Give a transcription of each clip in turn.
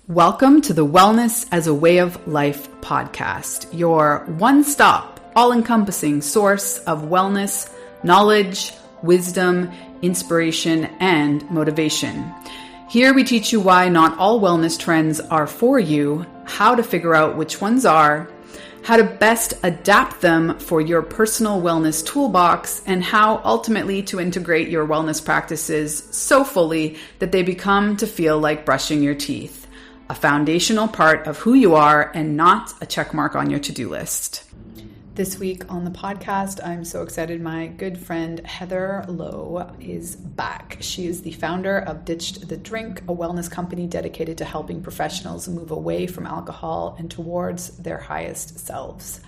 Welcome to the Wellness as a Way of Life podcast, your one-stop, all-encompassing source of wellness, knowledge, wisdom, inspiration, and motivation. Here we teach you why not all wellness trends are for you, how to figure out which ones are, how to best adapt them for your personal wellness toolbox, and how ultimately to integrate your wellness practices so fully that they become to feel like brushing your teeth, a foundational part of who you are and not a check mark on your to-do list. This week on the podcast, I'm so excited. My good friend Heather Lowe is back. She is the founder of Ditched the Drink, a wellness company dedicated to helping professionals move away from alcohol and towards their highest selves.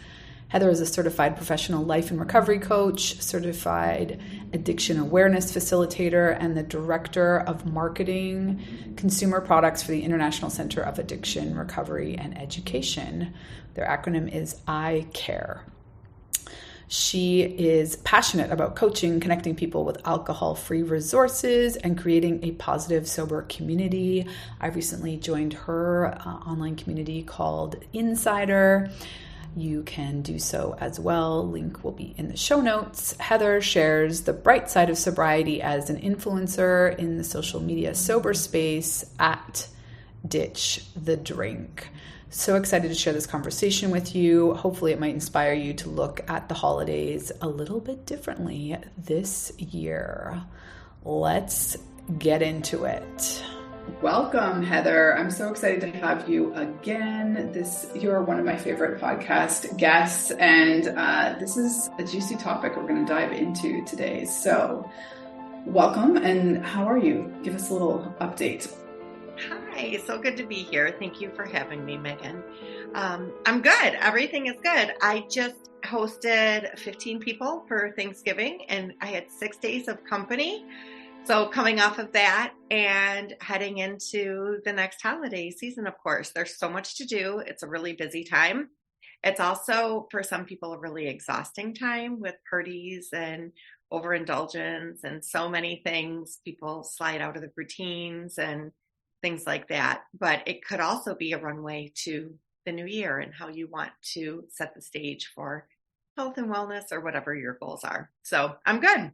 Heather is a certified professional life and recovery coach, certified addiction awareness facilitator, and the director of marketing consumer products for the International Center of Addiction Recovery and Education. Their acronym is ICARE. She is passionate about coaching, connecting people with alcohol-free resources, and creating a positive, sober community. I recently joined her online community called Insider. You can do so as well. Link will be in the show notes. Heather shares the bright side of sobriety as an influencer in the social media sober space at Ditch the Drink. So excited to share this conversation with you. Hopefully it might inspire you to look at the holidays a little bit differently this year. Let's get into it. Welcome, Heather. I'm so excited to have you again. You're one of my favorite podcast guests, and this is a juicy topic we're going to dive into today. So welcome, and how are you? Give us a little update. Hi, so good to be here. Thank you for having me, Megan. I'm good. Everything is good. I just hosted 15 people for Thanksgiving, and I had 6 days of company. So coming off of that and heading into the next holiday season, of course, there's so much to do. It's a really busy time. It's also, for some people, a really exhausting time with parties and overindulgence and so many things. People slide out of the routines and things like that. But it could also be a runway to the new year and how you want to set the stage for health and wellness or whatever your goals are. So I'm good.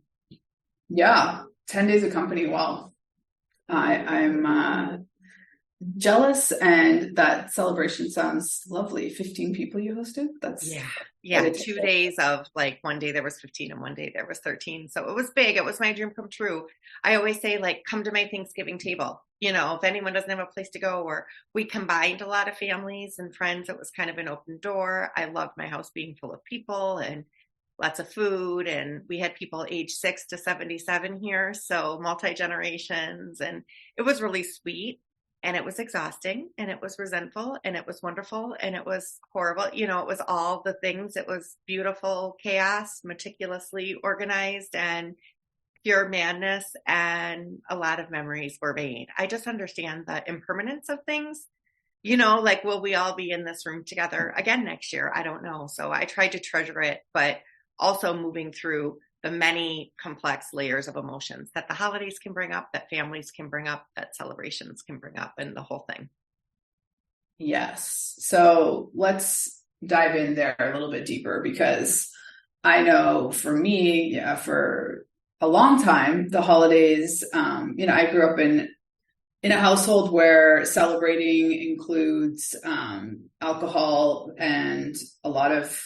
Yeah, 10 days of company. Wow. I'm jealous, and that celebration sounds lovely. 15 people you hosted? That's yeah. 2 days of, like, one day there was 15 and one day there was 13. So it was big. It was my dream come true. I always say, like, come to my Thanksgiving table. You know, if anyone doesn't have a place to go, or we combined a lot of families and friends, it was kind of an open door. I loved my house being full of people and lots of food. And we had people age 6 to 77 here. So multi-generations, and it was really sweet. And it was exhausting, and it was resentful, and it was wonderful, and it was horrible. You know, it was all the things. It was beautiful chaos, meticulously organized, and pure madness, and a lot of memories were made. I just understand the impermanence of things. You know, like, will we all be in this room together again next year? I don't know. So I tried to treasure it, but also moving through the many complex layers of emotions that the holidays can bring up, that families can bring up, that celebrations can bring up, and the whole thing. Yes. So let's dive in there a little bit deeper, because I know for me, for a long time, the holidays, I grew up in a household where celebrating includes alcohol and a lot of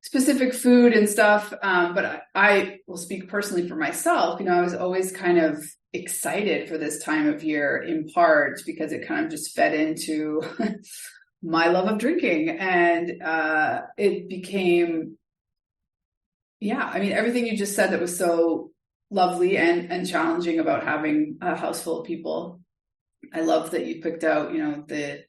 specific food and stuff. But I will speak personally for myself. I was always kind of excited for this time of year, in part because it kind of just fed into my love of drinking. And it became, everything you just said that was so lovely and challenging about having a house full of people. I love that you picked out, the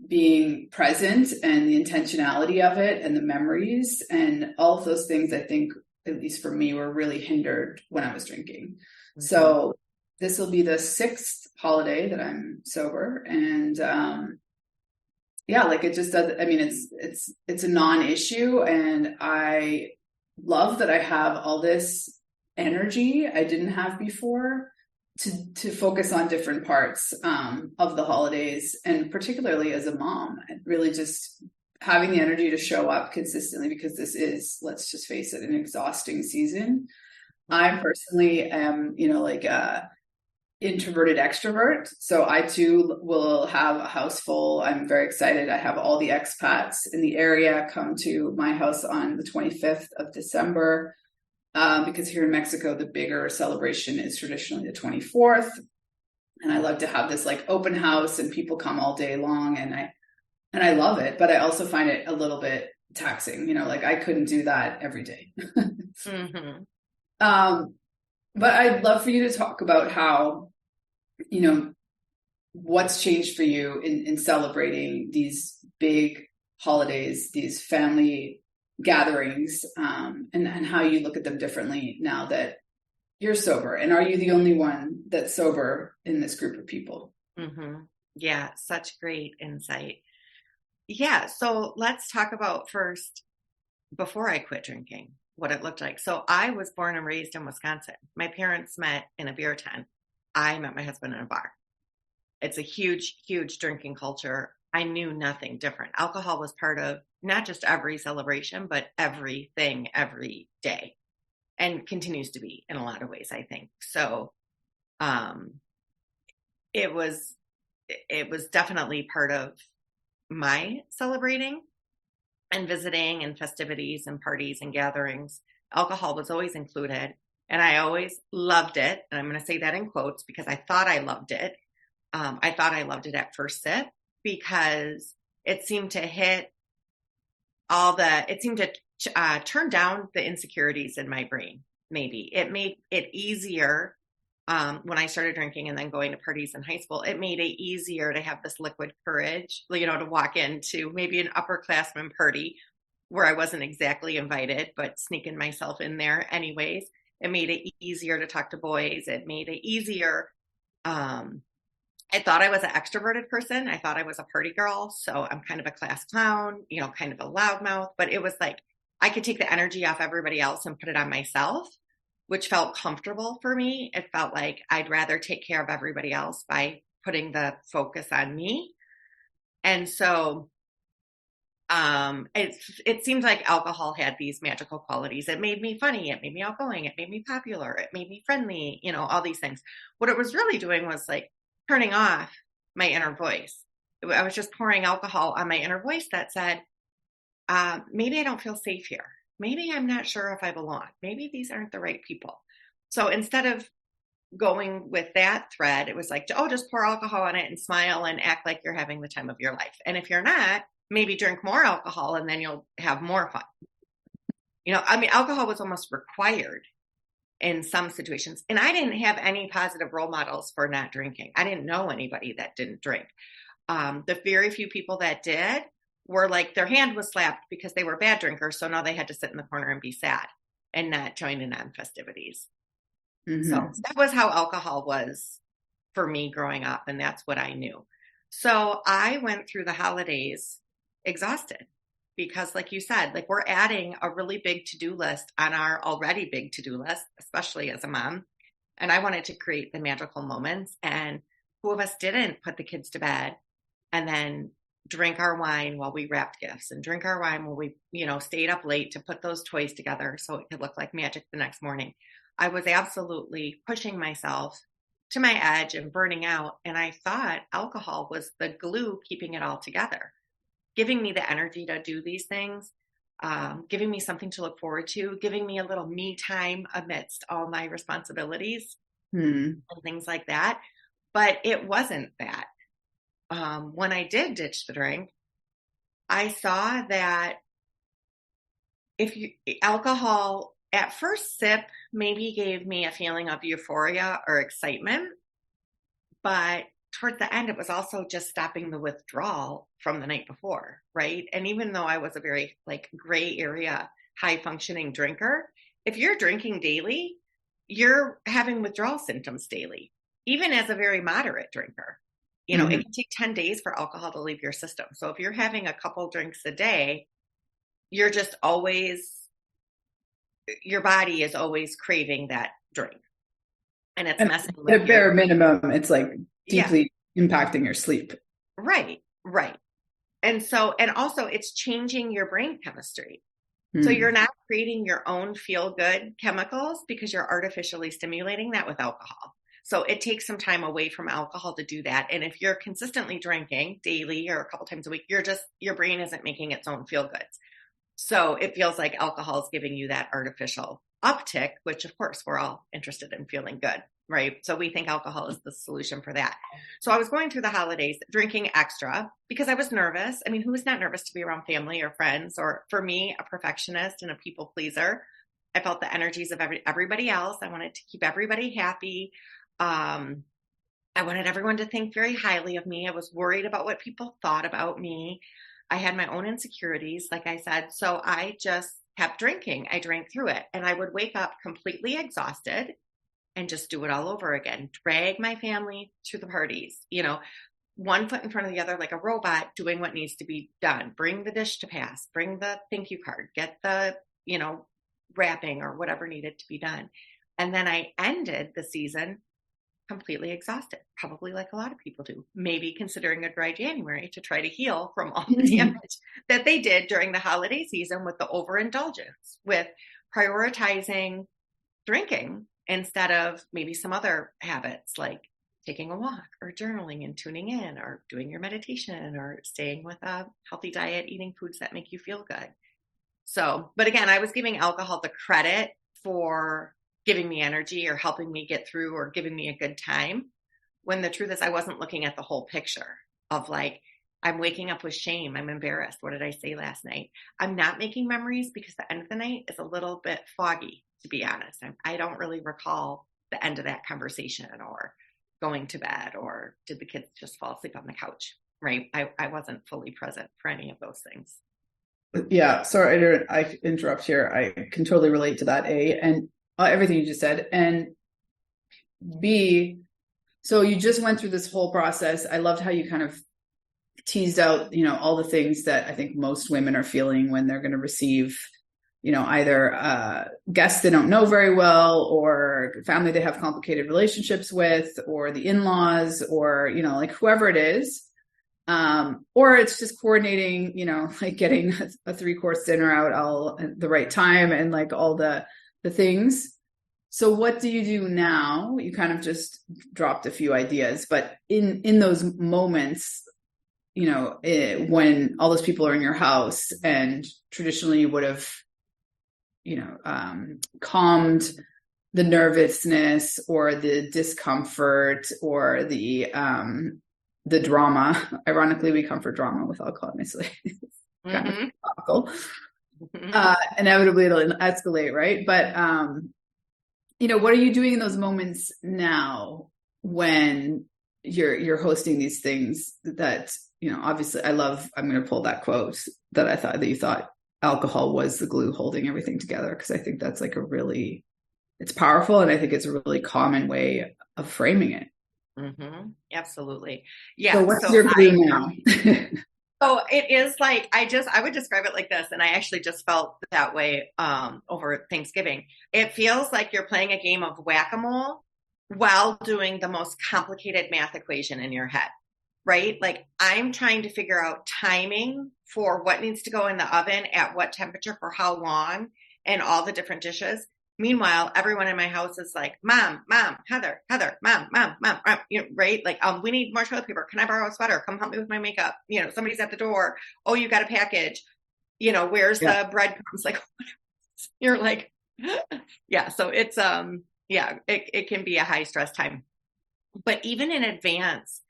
being present and the intentionality of it and the memories and all of those things. I think, at least for me, were really hindered when I was drinking. Mm-hmm. So this will be the 6th holiday that I'm sober, and it just does. It's a non-issue, and I love that I have all this energy I didn't have before. to focus on different parts of the holidays, and particularly as a mom, really just having the energy to show up consistently, because this is, let's just face it, an exhausting season. I personally am, like a introverted extrovert. So I too will have a house full. I'm very excited. I have all the expats in the area come to my house on the 25th of December. Because here in Mexico, the bigger celebration is traditionally the 24th. And I love to have this like open house and people come all day long. And I love it, but I also find it a little bit taxing, like I couldn't do that every day. Mm-hmm. But I'd love for you to talk about how, what's changed for you in celebrating these big holidays, these family gatherings, and how you look at them differently now that you're sober. And are you the only one that's sober in this group of people? Mm-hmm. Yeah, such great insight. Yeah, so let's talk about first, before I quit drinking, what it looked like. So I was born and raised in Wisconsin. My parents met in a beer tent. I met my husband in a bar. It's a huge, huge drinking culture. I knew nothing different. Alcohol was part of not just every celebration, but everything, every day, and continues to be in a lot of ways, I think. So it was definitely part of my celebrating and visiting and festivities and parties and gatherings. Alcohol was always included, and I always loved it. And I'm going to say that in quotes because I thought I loved it. I thought I loved it at first sip because it seemed to hit it seemed to turn down the insecurities in my brain. Maybe it made it easier when I started drinking and then going to parties in high school. It made it easier to have this liquid courage, to walk into maybe an upperclassman party where I wasn't exactly invited, but sneaking myself in there anyways. It made it easier to talk to boys. It made it easier. I thought I was an extroverted person. I thought I was a party girl. So I'm kind of a class clown, kind of a loudmouth, but it was like I could take the energy off everybody else and put it on myself, which felt comfortable for me. It felt like I'd rather take care of everybody else by putting the focus on me. And so it seemed like alcohol had these magical qualities. It made me funny. It made me outgoing. It made me popular. It made me friendly, all these things. What it was really doing was like turning off my inner voice. I was just pouring alcohol on my inner voice that said, maybe I don't feel safe here. Maybe I'm not sure if I belong. Maybe these aren't the right people. So instead of going with that thread, it was like, just pour alcohol on it and smile and act like you're having the time of your life. And if you're not, maybe drink more alcohol and then you'll have more fun. Alcohol was almost required in some situations. And I didn't have any positive role models for not drinking. I didn't know anybody that didn't drink. The very few people that did were like their hand was slapped because they were bad drinkers. So now they had to sit in the corner and be sad and not join in on festivities. Mm-hmm. So that was how alcohol was for me growing up. And that's what I knew. So I went through the holidays exhausted because, like you said, like we're adding a really big to-do list on our already big to-do list, especially as a mom. And I wanted to create the magical moments. And who of us didn't put the kids to bed and then drink our wine while we wrapped gifts and drink our wine while we, stayed up late to put those toys together so it could look like magic the next morning. I was absolutely pushing myself to my edge and burning out. And I thought alcohol was the glue keeping it all together, giving me the energy to do these things, giving me something to look forward to, giving me a little me time amidst all my responsibilities and things like that. But it wasn't that. When I did ditch the drink, I saw that alcohol at first sip maybe gave me a feeling of euphoria or excitement, but towards the end, it was also just stopping the withdrawal from the night before, right? And even though I was a very gray area, high functioning drinker, if you're drinking daily, you're having withdrawal symptoms daily, even as a very moderate drinker. It can take 10 days for alcohol to leave your system. So if you're having a couple drinks a day, you're just always, your body is always craving that drink. and it's And messing at with a your, bare minimum, it's like yeah, deeply impacting your sleep. right, right. And so, and also it's changing your brain chemistry. So Hmm. you're not creating your own feel good chemicals because you're artificially stimulating that with alcohol. So it takes some time away from alcohol to do that. And if you're consistently drinking daily or a couple times a week, your brain isn't making its own feel goods. So it feels like alcohol is giving you that artificial uptick, which of course we're all interested in feeling good, right? So we think alcohol is the solution for that. So I was going through the holidays drinking extra because I was nervous. I mean, who is not nervous to be around family or friends? Or for me, a perfectionist and a people pleaser. I felt the energies of everybody else. I wanted to keep everybody happy. I wanted everyone to think very highly of me. I was worried about what people thought about me. I had my own insecurities, like I said. So I just kept drinking. I drank through it. And I would wake up completely exhausted and just do it all over again. Drag my family to the parties, one foot in front of the other like a robot doing what needs to be done. Bring the dish to pass, bring the thank you card, get the, wrapping or whatever needed to be done. And then I ended the season completely exhausted, probably like a lot of people do, maybe considering a dry January to try to heal from all the damage that they did during the holiday season with the overindulgence, with prioritizing drinking instead of maybe some other habits like taking a walk or journaling and tuning in or doing your meditation or staying with a healthy diet, eating foods that make you feel good. So, but again, I was giving alcohol the credit for giving me energy or helping me get through or giving me a good time, when the truth is I wasn't looking at the whole picture of like, I'm waking up with shame. I'm embarrassed. What did I say last night? I'm not making memories because the end of the night is a little bit foggy, to be honest. I don't really recall the end of that conversation or going to bed or did the kids just fall asleep on the couch, right? I wasn't fully present for any of those things. Yeah, sorry, I interrupt here. I can totally relate to that, A, and everything you just said. And B, so you just went through this whole process. I loved how you kind of teased out, all the things that I think most women are feeling when they're going to receive, either guests they don't know very well or family they have complicated relationships with or the in-laws or, like whoever it is. Or it's just coordinating, like getting a 3-course dinner out all at the right time and like all the things. So what do you do now? You kind of just dropped a few ideas, but in those moments, when all those people are in your house and traditionally you would have, calmed the nervousness or the discomfort or the drama. Ironically, we comfort drama with alcohol, obviously. Kind of topical. Inevitably it'll escalate, right? But what are you doing in those moments now when you're hosting these things that, obviously I'm going to pull that quote that you thought alcohol was the glue holding everything together, because I think that's like it's powerful, and I think it's a really common way of framing it. Mm-hmm. Absolutely. Yeah. So what's your glue now? So it is like, I would describe it like this. And I actually just felt that way over Thanksgiving. It feels like you're playing a game of whack-a-mole while doing the most complicated math equation in your head, right? Like I'm trying to figure out timing for what needs to go in the oven at what temperature for how long and all the different dishes. Meanwhile, everyone in my house is like, Mom, Heather, Mom, right? Like, we need more toilet paper. Can I borrow a sweater? Come help me with my makeup. Somebody's at the door. Oh, you got a package. Where's the breadcrumbs? Like, you're like, yeah. So it's, it can be a high stress time. But even in advance,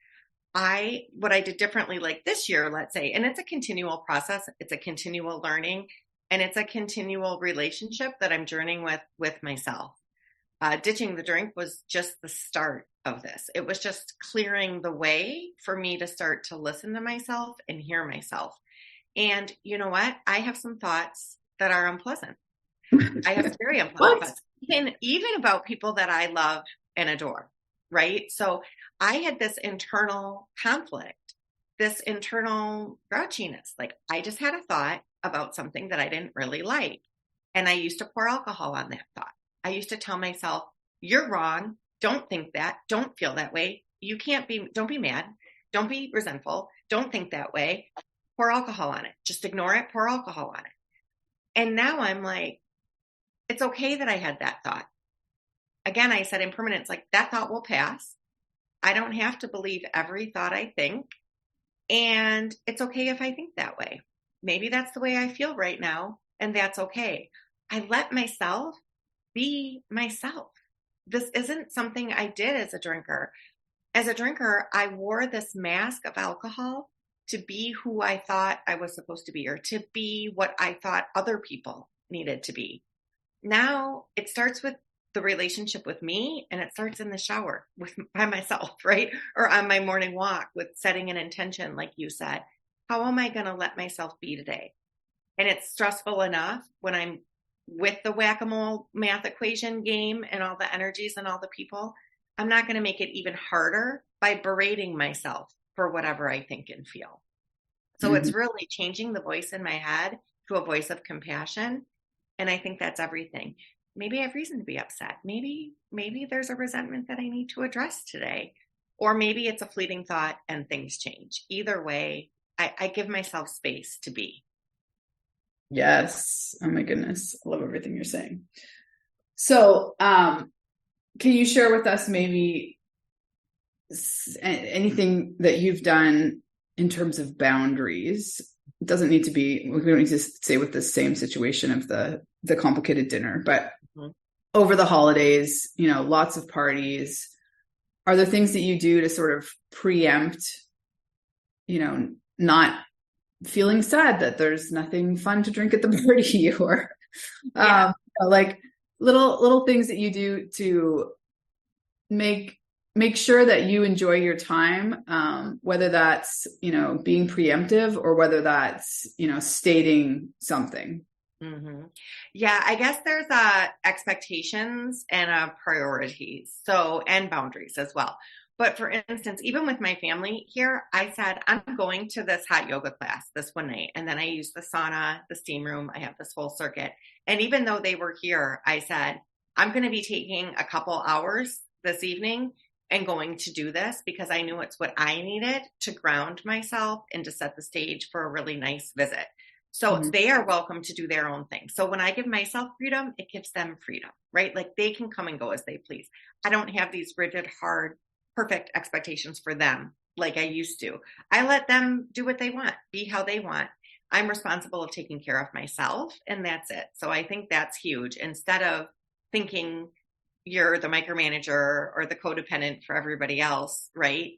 what I did differently, like this year, let's say, and it's a continual process. It's a continual learning. And it's a continual relationship that I'm journeying with myself. Ditching the drink was just the start of this. It was just clearing the way for me to start to listen to myself and hear myself. And you know what? I have some thoughts that are unpleasant. I have very unpleasant thoughts, even about people that I love and adore, right? So I had this internal conflict, this internal grouchiness. Like I just had a thought about something that I didn't really like. And I used to pour alcohol on that thought. I used to tell myself, you're wrong. Don't think that. Don't feel that way. Don't be mad. Don't be resentful. Don't think that way. Pour alcohol on it. Just ignore it. Pour alcohol on it. And now I'm like, it's okay that I had that thought. Again, I said impermanence, like that thought will pass. I don't have to believe every thought I think. And it's okay if I think that way. Maybe that's the way I feel right now. And that's okay. I let myself be myself. This isn't something I did as a drinker. As a drinker, I wore this mask of alcohol to be who I thought I was supposed to be, or to be what I thought other people needed to be. Now it starts with the relationship with me, and it starts in the shower by myself, right? Or on my morning walk with setting an intention, like you said. How am I going to let myself be today? And it's stressful enough when I'm with the whack-a-mole math equation game and all the energies and all the people. I'm not going to make it even harder by berating myself for whatever I think and feel. So it's really changing the voice in my head to a voice of compassion. And I think that's everything. Maybe I have reason to be upset. Maybe there's a resentment that I need to address today. Or maybe it's a fleeting thought and things change. Either way, I give myself space to be. Yes. Oh my goodness. I love everything you're saying. So, can you share with us maybe anything that you've done in terms of boundaries? It doesn't need to be, we don't need to say with the same situation of the complicated dinner, but over the holidays, lots of parties. Are there things that you do to sort of preempt, not feeling sad that there's nothing fun to drink at the party, or like little things that you do to make sure that you enjoy your time, whether that's, being preemptive or whether that's, stating something. Mm-hmm. Yeah, I guess there's expectations and priorities, and boundaries as well. But for instance, even with my family here, I said, I'm going to this hot yoga class this one night. And then I use the sauna, the steam room. I have this whole circuit. And even though they were here, I said, I'm going to be taking a couple hours this evening and going to do this because I knew it's what I needed to ground myself and to set the stage for a really nice visit. So they are welcome to do their own thing. So when I give myself freedom, it gives them freedom, right? Like they can come and go as they please. I don't have these rigid, hard, perfect expectations for them like I used to. I let them do what they want, be how they want. I'm responsible of taking care of myself, and that's it. So I think that's huge. Instead of thinking you're the micromanager or the codependent for everybody else, right?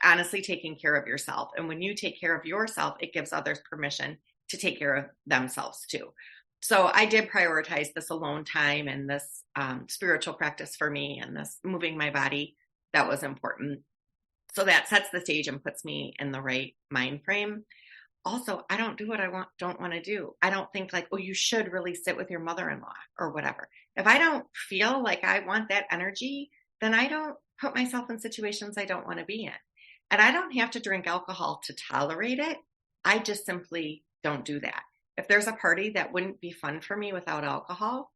Honestly, taking care of yourself. And when you take care of yourself, it gives others permission to take care of themselves too. So I did prioritize this alone time and this spiritual practice for me, and this moving my body. That was important. So that sets the stage and puts me in the right mind frame. Also, I don't do what I don't want to do. I don't think like, oh, you should really sit with your mother-in-law or whatever. If I don't feel like I want that energy, then I don't put myself in situations I don't want to be in. And I don't have to drink alcohol to tolerate it. I just simply don't do that. If there's a party that wouldn't be fun for me without alcohol,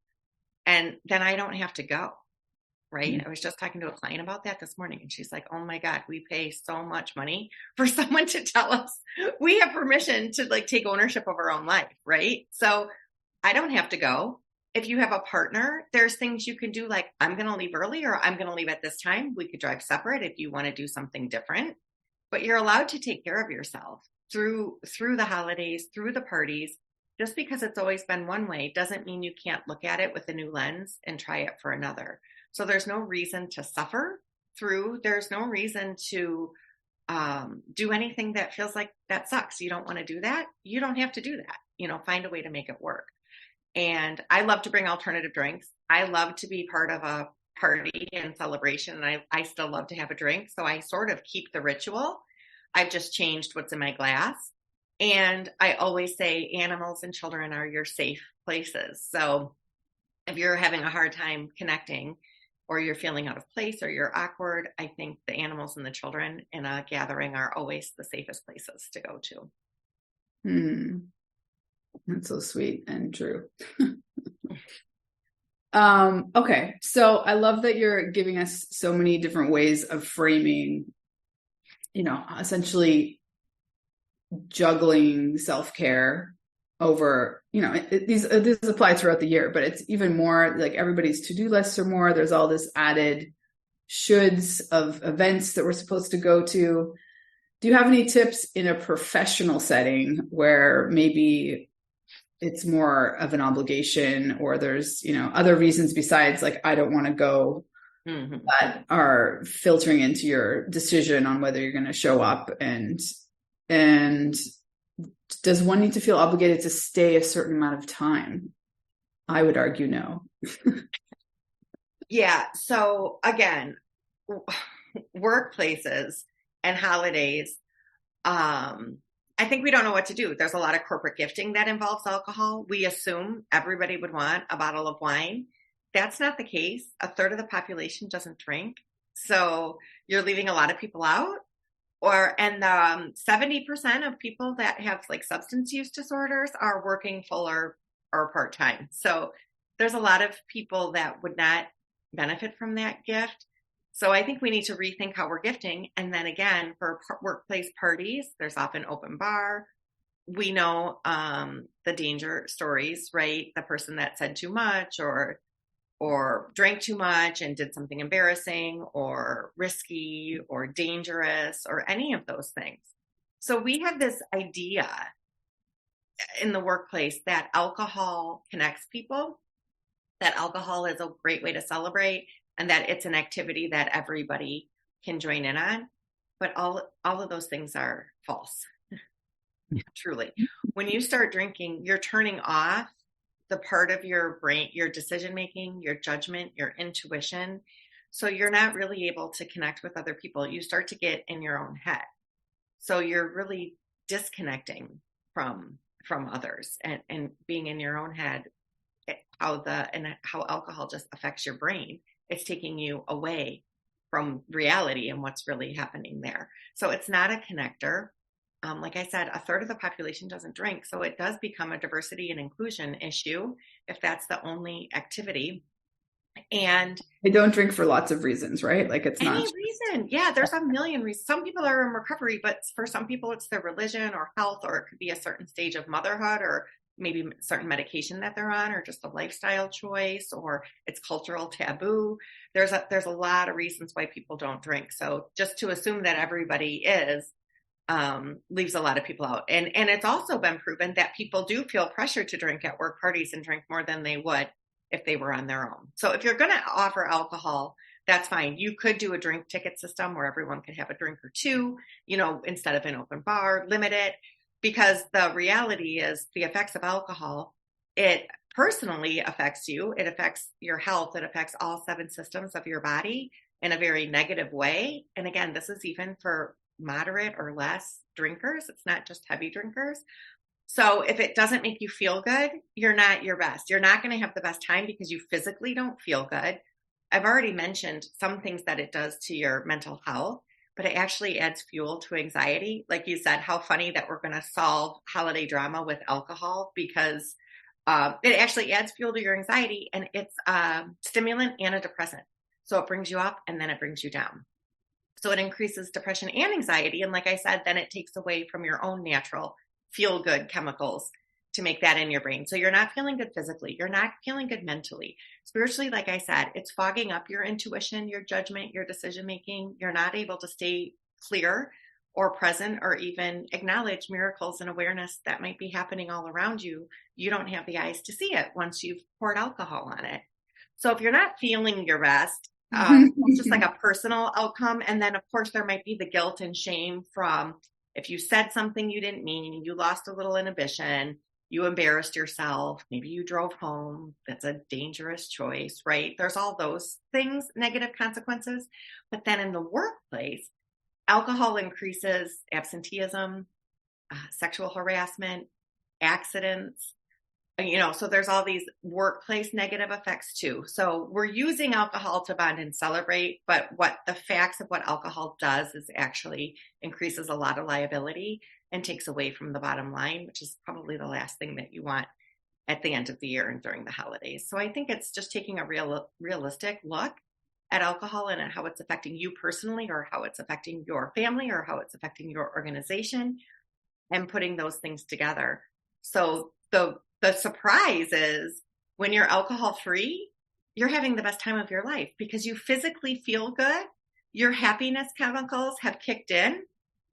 and then I don't have to go. Right. I was just talking to a client about that this morning, and she's like, oh my God, we pay so much money for someone to tell us we have permission to like take ownership of our own life. Right. So I don't have to go. If you have a partner, there's things you can do, like I'm going to leave early, or I'm going to leave at this time. We could drive separate if you want to do something different, but you're allowed to take care of yourself through the holidays, through the parties. Just because it's always been one way doesn't mean you can't look at it with a new lens and try it for another. So there's no reason to suffer through. There's no reason to do anything that feels like that sucks. You don't want to do that. You don't have to do that. Find a way to make it work. And I love to bring alternative drinks. I love to be part of a party and celebration. And I still love to have a drink. So I sort of keep the ritual. I've just changed what's in my glass. And I always say animals and children are your safe places. So if you're having a hard time connecting, or you're feeling out of place, or you're awkward, I think the animals and the children in a gathering are always the safest places to go to. That's so sweet and true. Okay. So I love that you're giving us so many different ways of framing, essentially juggling self-care over, these apply throughout the year, but it's even more like everybody's to-do lists are more. There's all this added shoulds of events that we're supposed to go to. Do you have any tips in a professional setting where maybe it's more of an obligation, or there's, other reasons besides like, I don't want to go, that are filtering into your decision on whether you're going to show up? And does one need to feel obligated to stay a certain amount of time? I would argue no. Yeah. So again, workplaces and holidays, I think we don't know what to do. There's a lot of corporate gifting that involves alcohol. We assume everybody would want a bottle of wine. That's not the case. A third of the population doesn't drink. So you're leaving a lot of people out. And 70% of people that have like substance use disorders are working full or part-time. So there's a lot of people that would not benefit from that gift. So I think we need to rethink how we're gifting. And then again, for workplace parties, there's often open bar. We know the danger stories, right? The person that said too much or drank too much and did something embarrassing or risky or dangerous or any of those things. So we have this idea in the workplace that alcohol connects people, that alcohol is a great way to celebrate, and that it's an activity that everybody can join in on. But all of those things are false. Truly. When you start drinking, you're turning off the part of your brain, your decision making, your judgment, your intuition. So you're not really able to connect with other people. You start to get in your own head. So you're really disconnecting from others and being in your own head. How alcohol just affects your brain. It's taking you away from reality and what's really happening there. So it's not a connector. Like I said, a third of the population doesn't drink. So it does become a diversity and inclusion issue if that's the only activity. And they don't drink for lots of reasons, right? Like it's any not reason. Yeah, there's a million reasons. Some people are in recovery, but for some people it's their religion or health, or it could be a certain stage of motherhood, or maybe certain medication that they're on, or just a lifestyle choice, or it's cultural taboo. There's a lot of reasons why people don't drink. So just to assume that everybody is leaves a lot of people out. And it's also been proven that people do feel pressure to drink at work parties and drink more than they would if they were on their own. So if you're going to offer alcohol, that's fine. You could do a drink ticket system where everyone could have a drink or two, instead of an open bar, limit it. Because the reality is the effects of alcohol, it personally affects you. It affects your health. It affects all 7 systems of your body in a very negative way. And again, this is even for moderate or less drinkers. It's not just heavy drinkers. So if it doesn't make you feel good, you're not your best. You're not going to have the best time because you physically don't feel good. I've already mentioned some things that it does to your mental health, but it actually adds fuel to anxiety. Like you said, how funny that we're going to solve holiday drama with alcohol, because it actually adds fuel to your anxiety, and it's a stimulant and a depressant. So it brings you up and then it brings you down. So it increases depression and anxiety. And like I said, then it takes away from your own natural feel-good chemicals to make that in your brain. So you're not feeling good physically. You're not feeling good mentally. Spiritually, like I said, it's fogging up your intuition, your judgment, your decision-making. You're not able to stay clear or present or even acknowledge miracles and awareness that might be happening all around you. You don't have the eyes to see it once you've poured alcohol on it. So if you're not feeling your best, it's just like a personal outcome. And then, of course, there might be the guilt and shame from if you said something you didn't mean, you lost a little inhibition, you embarrassed yourself, maybe you drove home. That's a dangerous choice, right? There's all those things, negative consequences. But then in the workplace, alcohol increases absenteeism, sexual harassment, accidents. So there's all these workplace negative effects too. So we're using alcohol to bond and celebrate, but what the facts of what alcohol does is actually increases a lot of liability and takes away from the bottom line, which is probably the last thing that you want at the end of the year and during the holidays. So I think it's just taking a realistic look at alcohol and at how it's affecting you personally, or how it's affecting your family, or how it's affecting your organization, and putting those things together. So the surprise is when you're alcohol free, you're having the best time of your life because you physically feel good. Your happiness chemicals have kicked in.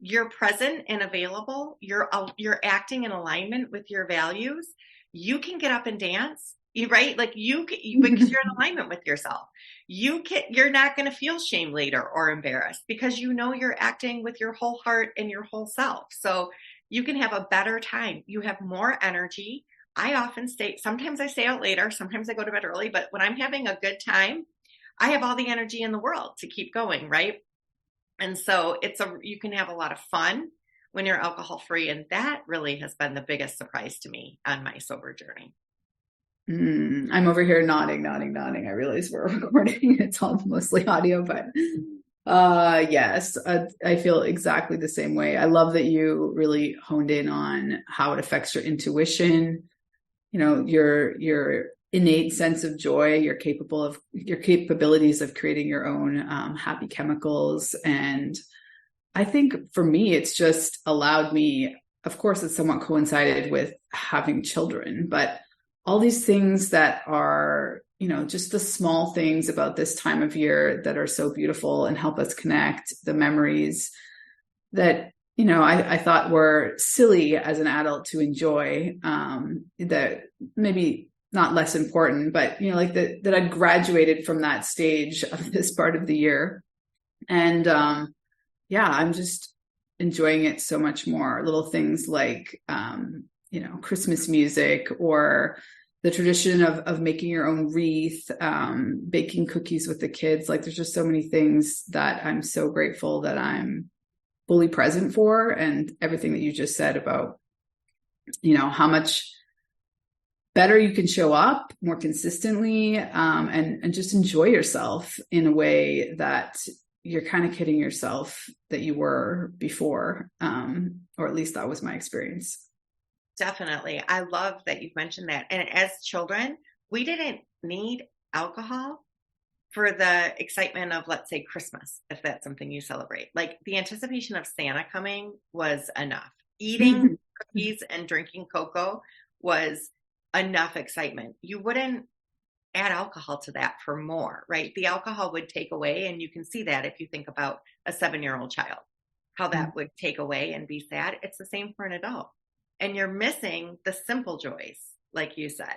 You're present and available. You're acting in alignment with your values. You can get up and dance, right? Like because you're in alignment with yourself. You're not going to feel shame later or embarrassed because you know you're acting with your whole heart and your whole self. So you can have a better time. You have more energy. I often sometimes I stay out later, sometimes I go to bed early, but when I'm having a good time, I have all the energy in the world to keep going, right? And so you can have a lot of fun when you're alcohol free. And that really has been the biggest surprise to me on my sober journey. I'm over here nodding. I realize we're recording. It's all mostly audio, but yes, I feel exactly the same way. I love that you really honed in on how it affects your intuition, your innate sense of joy, your capabilities of creating your own happy chemicals. And I think for me, it's just allowed me, of course, it's somewhat coincided with having children, but all these things that are, just the small things about this time of year that are so beautiful and help us connect, the memories that, I thought were silly as an adult to enjoy, that maybe not less important, but, that I graduated from that stage of this part of the year. And, I'm just enjoying it so much more. Little things like, Christmas music, or the tradition of making your own wreath, baking cookies with the kids. Like there's just so many things that I'm so grateful that I'm fully present for, and everything that you just said about, how much better you can show up more consistently, and just enjoy yourself in a way that you're kind of kidding yourself that you were before, or at least that was my experience. Definitely. I love that you've mentioned that. And as children, we didn't need alcohol for the excitement of, let's say, Christmas, if that's something you celebrate. Like the anticipation of Santa coming was enough. Eating cookies and drinking cocoa was enough excitement. You wouldn't add alcohol to that for more, right? The alcohol would take away. And you can see that if you think about a 7-year-old child, how that would take away and be sad. It's the same for an adult. And you're missing the simple joys, like you said,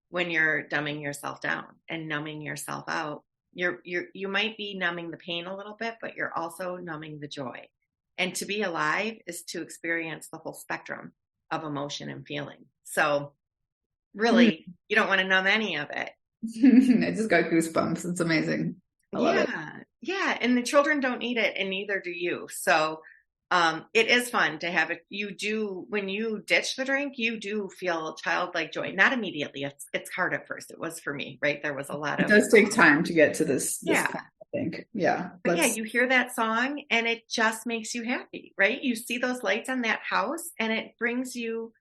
when you're dumbing yourself down and numbing yourself out. You might be numbing the pain a little bit, but you're also numbing the joy. And to be alive is to experience the whole spectrum of emotion and feeling. So really, you don't want to numb any of it. I just got goosebumps. It's amazing. I love it. Yeah. And the children don't need it, and neither do you. So it is fun to have it. When you ditch the drink, you do feel childlike joy. Not immediately. It's hard at first. It was for me, right? There was a lot of. It does take time to get to this point, I think. Yeah. But you hear that song and it just makes you happy, right? You see those lights on that house and it brings you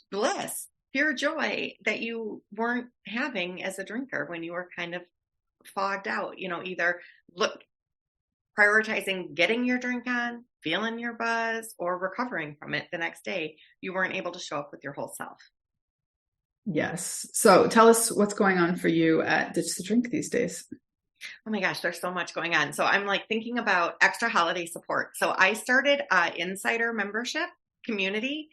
bliss, pure joy that you weren't having as a drinker when you were kind of fogged out, either prioritizing getting your drink on, feeling your buzz, or recovering from it the next day. You weren't able to show up with your whole self. Yes. So tell us what's going on for you at Ditch the Drink these days. Oh my gosh, there's so much going on. So I'm thinking about extra holiday support. So I started an insider membership community.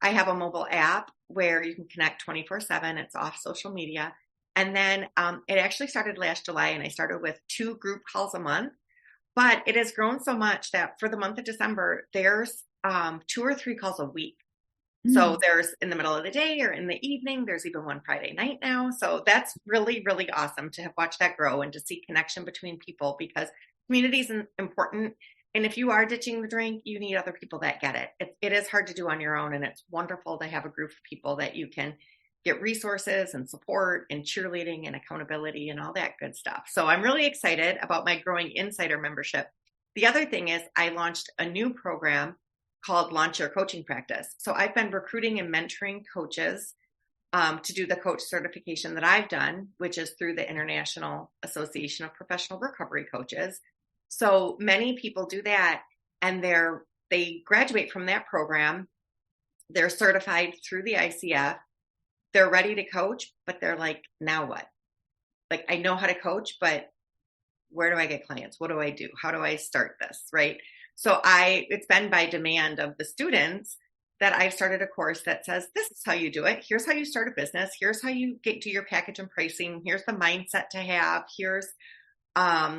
I have a mobile app where you can connect 24/7. It's off social media. And then it actually started last July, and I started with 2 group calls a month. But it has grown so much that for the month of December, there's 2 or 3 calls a week. So there's in the middle of the day or in the evening. There's even one Friday night now. So that's really, really awesome to have watched that grow and to see connection between people, because community is important. And if you are ditching the drink, you need other people that get it. It is hard to do on your own. And it's wonderful to have a group of people that you can get resources and support and cheerleading and accountability and all that good stuff. So I'm really excited about my growing insider membership. The other thing is I launched a new program called Launch Your Coaching Practice. So I've been recruiting and mentoring coaches to do the coach certification that I've done, which is through the International Association of Professional Recovery Coaches. So many people do that, and they graduate from that program. They're certified through the ICF. They're ready to coach, but they're like, now what? Like, I know how to coach, but where do I get clients? What do I do? How do I start this? Right. So it's been by demand of the students that I've started a course that says, this is how you do it. Here's how you start a business. Here's how you get to your package and pricing. Here's the mindset to have. Here's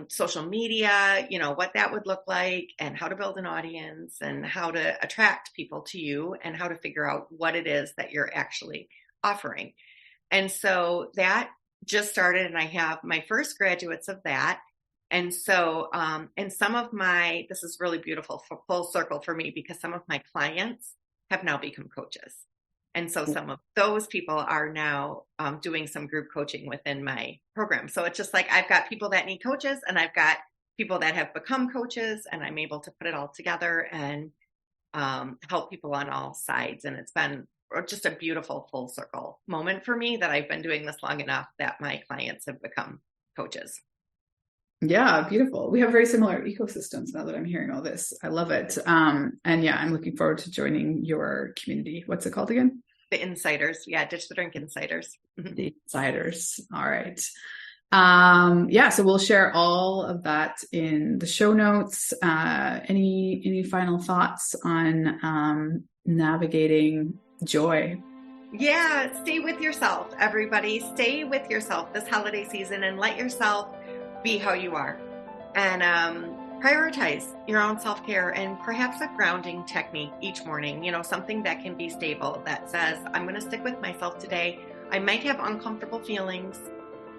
social media, what that would look like, and how to build an audience, and how to attract people to you, and how to figure out what it is that you're actually offering. And so that just started, and I have my first graduates of that. And so, and this is really beautiful, full circle for me, because some of my clients have now become coaches. And so some of those people are now doing some group coaching within my program. So it's just like, I've got people that need coaches, and I've got people that have become coaches, and I'm able to put it all together and help people on all sides. And it's been just a beautiful full circle moment for me that I've been doing this long enough that my clients have become coaches. Yeah, beautiful. We have very similar ecosystems now that I'm hearing all this. I love it. And yeah, I'm looking forward to joining your community. What's it called again? The Insiders. Yeah, Ditch the Drink Insiders. The Insiders. All right. Yeah, so we'll share all of that in the show notes. Any final thoughts on navigating joy? Yeah, stay with yourself, everybody. Stay with yourself this holiday season, and let yourself be how you are, and prioritize your own self-care, and perhaps a grounding technique each morning, something that can be stable, that says, I'm going to stick with myself today. I might have uncomfortable feelings,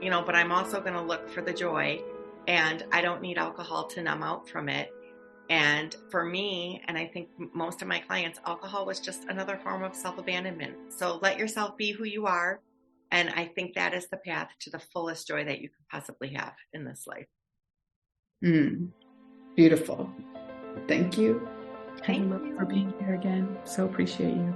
but I'm also going to look for the joy, and I don't need alcohol to numb out from it. And for me, and I think most of my clients, alcohol was just another form of self-abandonment. So let yourself be who you are. And I think that is the path to the fullest joy that you could possibly have in this life. Beautiful. Thank you. Thank you for being here again. So appreciate you.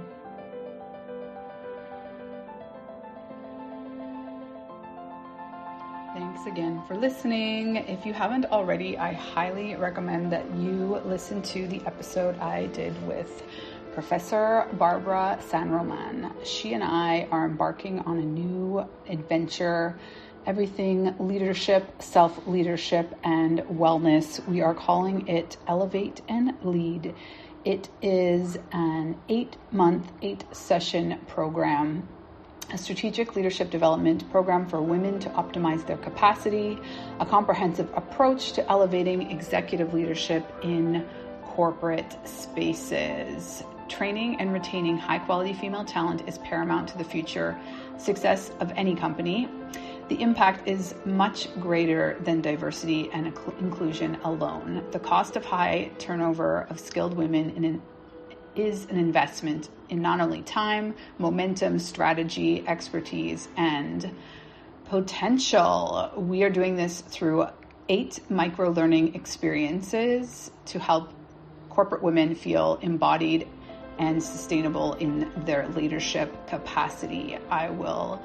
Thanks again for listening. If you haven't already, I highly recommend that you listen to the episode I did with Professor Barbara Sanroman. She and I are embarking on a new adventure, everything leadership, self-leadership, and wellness. We are calling it Elevate and Lead. It is an 8-month, 8-session program, a strategic leadership development program for women to optimize their capacity, a comprehensive approach to elevating executive leadership in corporate spaces. Training and retaining high-quality female talent is paramount to the future success of any company. The impact is much greater than diversity and inclusion alone. The cost of high turnover of skilled women is an investment in not only time, momentum, strategy, expertise, and potential. We are doing this through 8 micro-learning experiences to help corporate women feel embodied and sustainable in their leadership capacity. I will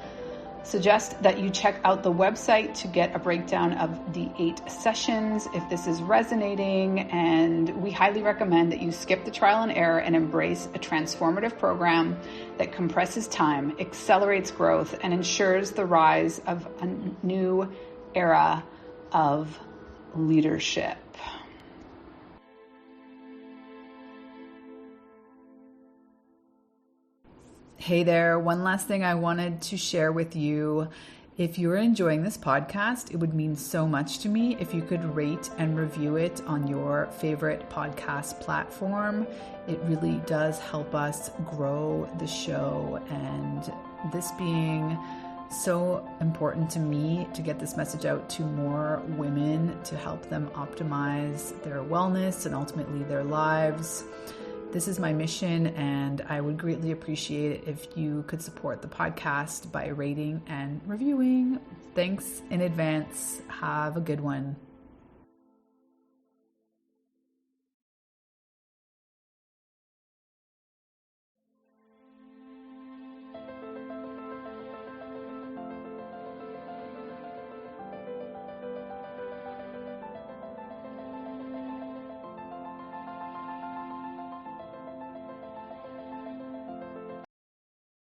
suggest that you check out the website to get a breakdown of the 8 sessions if this is resonating, and we highly recommend that you skip the trial and error and embrace a transformative program that compresses time, accelerates growth, and ensures the rise of a new era of leadership. Hey there, one last thing I wanted to share with you. If you're enjoying this podcast, it would mean so much to me if you could rate and review it on your favorite podcast platform. It really does help us grow the show, and this being so important to me to get this message out to more women to help them optimize their wellness and ultimately their lives. This is my mission, and I would greatly appreciate it if you could support the podcast by rating and reviewing. Thanks in advance. Have a good one.